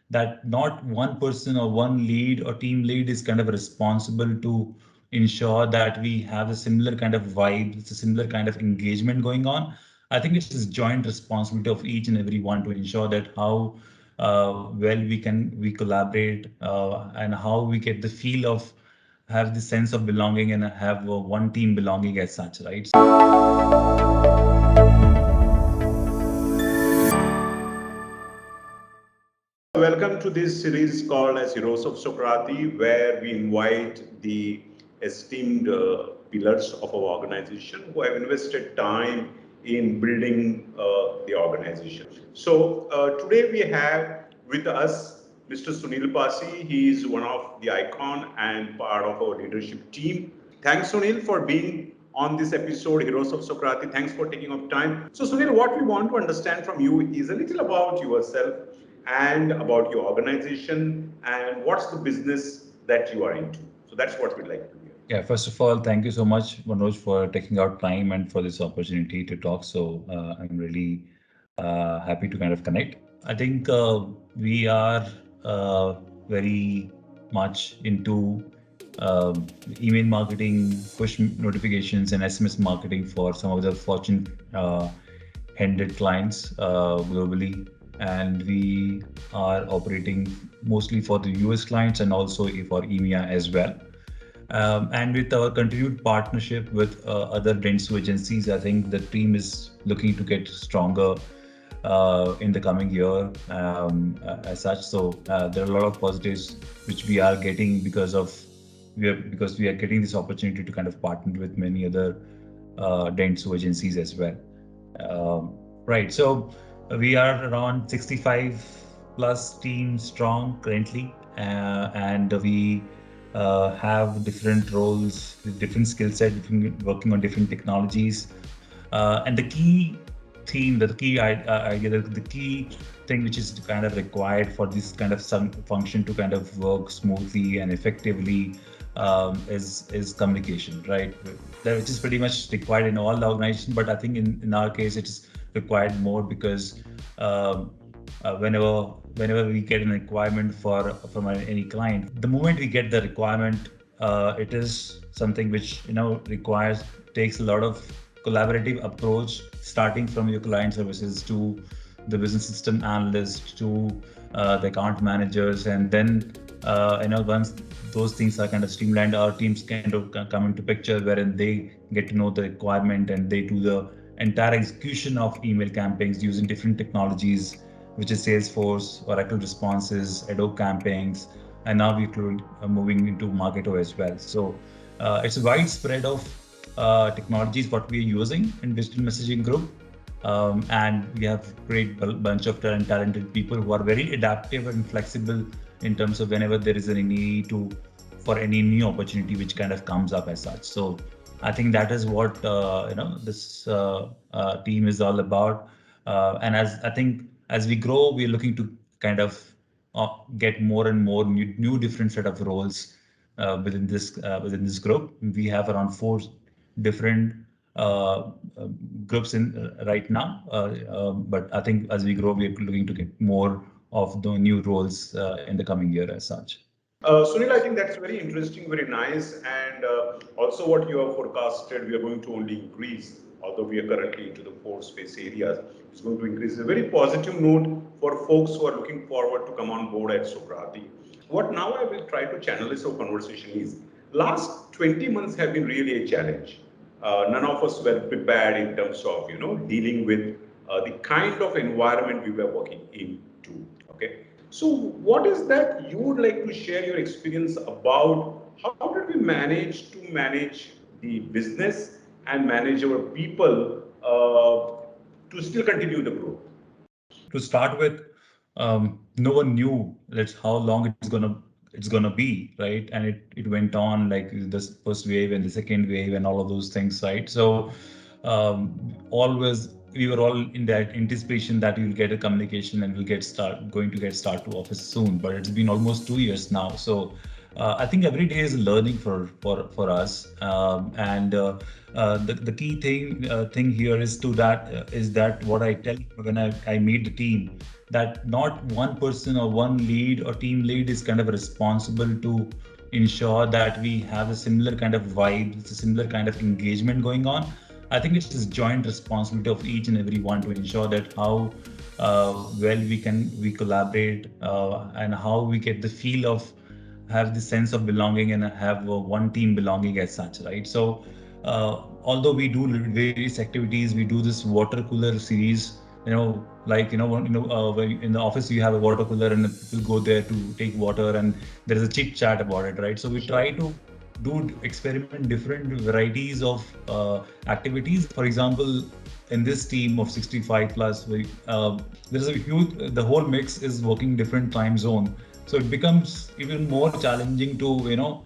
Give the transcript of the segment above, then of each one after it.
that not one person or one lead or team lead is kind of responsible to ensure that we have a similar kind of vibe, it's a similar kind of engagement going on. I think it's this joint responsibility of each and every one to ensure that how well we collaborate and how we get the feel of have the sense of belonging and have one team belonging as such, right? Welcome to this series called as Heroes of Socrati, where we invite the esteemed pillars of our organization who have invested time in building the organization. So today we have with us Mr. Sunil Pasi. He is one of the icon and part of our leadership team. Thanks, Sunil, for being on this episode, Heroes of Socrati. Thanks for taking up time. So, Sunil, what we want to understand from you is a little about yourself and about your organization and what's the business that you are into. So that's what we'd like to hear. Yeah, first of all, thank you so much, Manoj, for taking out time and for this opportunity to talk. So I'm really happy to kind of connect. I think we are uh, very much into email marketing, push notifications, and SMS marketing for some of the Fortune 100 clients globally. And we are operating mostly for the US clients and also for EMEA as well. And with our continued partnership with other Dentsu agencies, I think the team is looking to get stronger in the coming year as such. So there are a lot of positives which we are getting because we are getting this opportunity to kind of partner with many other Dentsu agencies as well. Right. So we are around 65 plus team strong currently, and we have different roles, different skill set, working on different technologies. And the key theme, the key idea, the key thing which is kind of required for this kind of some function to kind of work smoothly and effectively is communication, right? Which is pretty much required in all the organization, but I think in our case it is required more because um, whenever we get a requirement from any client, the moment we get the requirement, it is something which requires takes a lot of collaborative approach, starting from your client services to the business system analyst to the account managers, and then once those things are kind of streamlined, our teams kind of come into picture wherein they get to know the requirement and they do the entire execution of email campaigns using different technologies, which is Salesforce, Oracle Responses, Adobe Campaigns, and now we're moving into Marketo as well. So it's a wide spread of technologies what we are using in digital messaging group. And we have great bunch of talented people who are very adaptive and flexible in terms of whenever there is any need for any new opportunity which kind of comes up as such. So I think that is what this team is all about. And as I think as we grow, we're looking to kind of get more and more new different set of roles within this group. We have around 4 different uh, groups in right now. But I think as we grow, we're looking to get more of the new roles in the coming year as such. Sunil, I think that's very interesting, very nice, and also what you have forecasted, we are going to only increase, although we are currently into the 4 space areas, it's going to increase. A very positive note for folks who are looking forward to come on board at Socrati. What now I will try to channelize our conversation is, last 20 months have been really a challenge. None of us were prepared in terms of, dealing with the kind of environment we were working into, okay? So what is that you would like to share your experience about how did we manage to manage the business and manage our people to still continue the growth? To start with, no one knew that's how long it's gonna be, right? And it went on like this first wave and the second wave and all of those things, right? So always we were all in that anticipation that we'll get a communication and we'll get start to office soon. But it's been almost 2 years now, so I think every day is learning for us, and the key thing here is that what I tell when I meet the team, that not one person or one lead or team lead is kind of responsible to ensure that we have a similar kind of vibe, a similar kind of engagement going on. I think it's this joint responsibility of each and every one to ensure that how well we collaborate, and how we get the feel of have the sense of belonging and have one team belonging as such, right? So although we do various activities, we do this water cooler series, like when in the office you have a water cooler and people go there to take water, and there is a chit chat about it, right? So we try to do experiment different varieties of activities. For example, in this team of 65 plus, there's a huge, the whole mix is working different time zone, so it becomes even more challenging to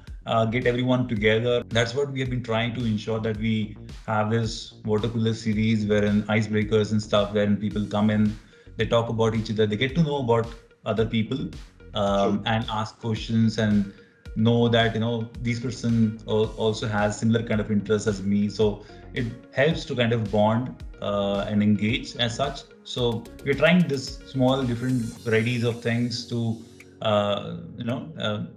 get everyone together. That's what we have been trying to ensure, that we have this water cooler series wherein icebreakers and stuff, wherein people come in, they talk about each other, they get to know about other people, and ask questions and know that this person also has similar kind of interests as me, so it helps to kind of bond and engage as such. So we're trying this small different varieties of things to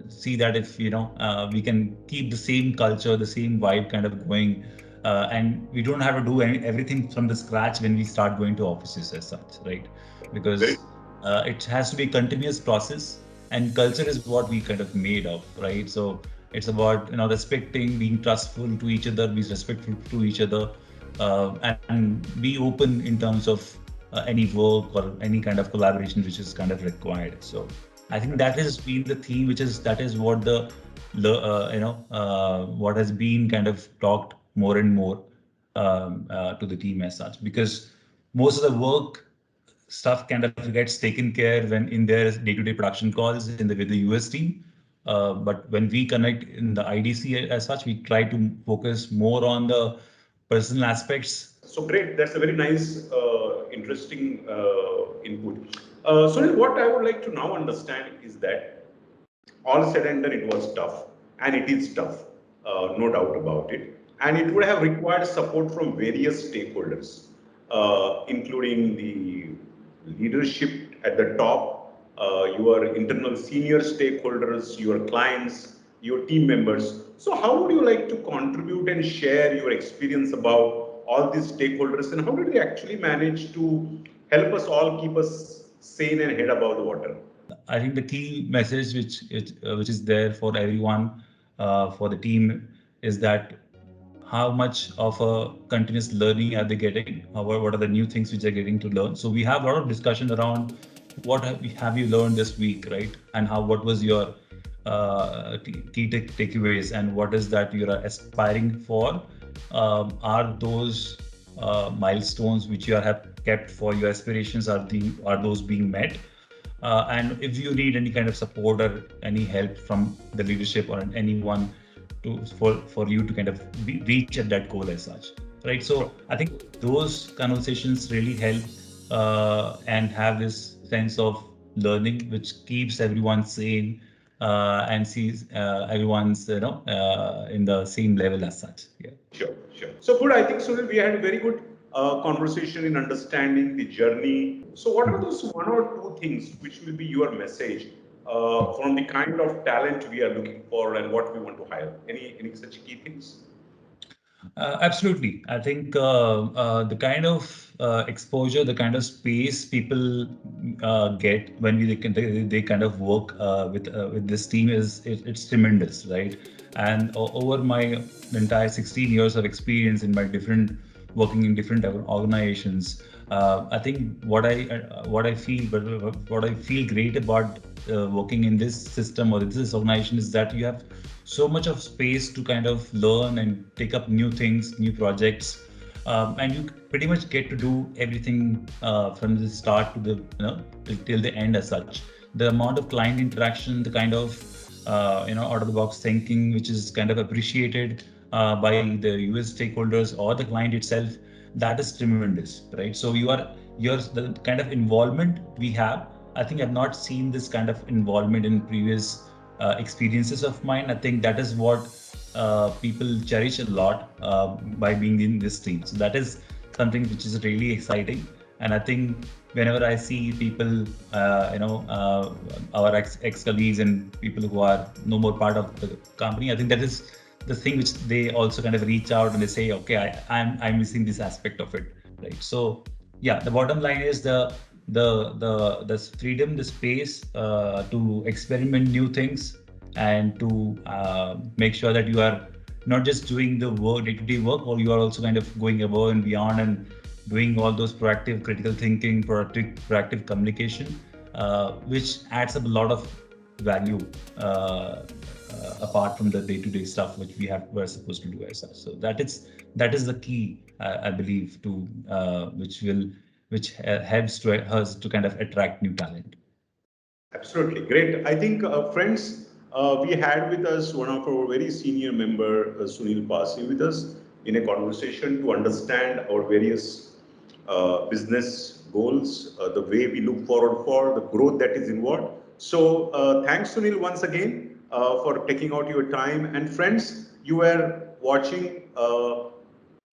see that if we can keep the same culture, the same vibe kind of going, and we don't have to do everything from the scratch when we start going to offices as such, right? Because it has to be a continuous process, and culture is what we kind of made of, right? So it's about respecting, being trustful to each other, be respectful to each other, and be open in terms of any work or any kind of collaboration which is kind of required. So I think that has been the theme, that is what what has been kind of talked more and more to the team as such, because most of the work stuff kind of gets taken care when in their day-to-day production calls with the US team. But when we connect in the IDC as such, we try to focus more on the personal aspects. So great. That's a very nice, interesting input. So what I would like to now understand is that all said and done, it was tough, and it is tough, no doubt about it. And it would have required support from various stakeholders, including the leadership at the top, your internal senior stakeholders, your clients, your team members. So how would you like to contribute and share your experience about all these stakeholders, and how did you actually manage to help us all keep us sane and head above the water? I think the key message which is there for everyone, for the team, is that how much of a continuous learning are they getting? What are the new things which they're getting to learn? So we have a lot of discussion around what have you learned this week, right? And what was your key takeaways, and what is that you're aspiring for? Are those milestones which you have kept for your aspirations, are those being met? And if you need any kind of support or any help from the leadership or anyone for you to kind of reach at that goal as such, right? So I think those conversations really help and have this sense of learning, which keeps everyone sane and sees everyone's in the same level as such. Yeah. Sure. So good. I think Sunil, we had a very good conversation in understanding the journey. So what are those one or two things which will be your message from the kind of talent we are looking for and what we want to hire? Any such key things? Absolutely. I think the kind of exposure, the kind of space people get when they kind of work with this team it's tremendous, right? And over my entire 16 years of experience in my different working in different organizations, I think what I feel, but what I feel great about working in this system or this organization is that you have so much of space to kind of learn and take up new things, new projects, and you pretty much get to do everything from the start to the till the end as such. The amount of client interaction, the kind of out of the box thinking, which is kind of appreciated by the US stakeholders or the client itself, that is tremendous, right? So you're the kind of involvement we have. I think I've not seen this kind of involvement in previous experiences of mine. I think that is what people cherish a lot by being in this team. So that is something which is really exciting. And I think whenever I see people, our ex colleagues and people who are no more part of the company, I think that is the thing which they also kind of reach out and they say, okay, I'm missing this aspect of it, right? So yeah, the bottom line is the freedom, the space to experiment new things and to make sure that you are not just doing the work, day-to-day work, or you are also kind of going above and beyond and doing all those proactive critical thinking, proactive communication, which adds up a lot of value apart from the day-to-day stuff which we're supposed to do as such. So that is the key, I believe, to which helps to us to kind of attract new talent. Absolutely great. I think, friends, we had with us one of our very senior member, Sunil Pasi, with us in a conversation to understand our various business goals, the way we look forward for the growth that is involved. So, thanks, Sunil, once again for taking out your time. And friends, you were watching.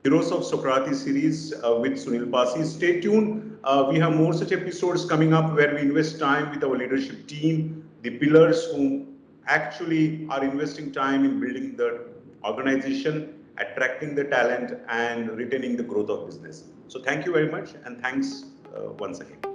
Heroes of Socrates series with Sunil Pasi. Stay tuned. We have more such episodes coming up where we invest time with our leadership team, the pillars who actually are investing time in building the organization, attracting the talent, and retaining the growth of business. So thank you very much, and thanks once again.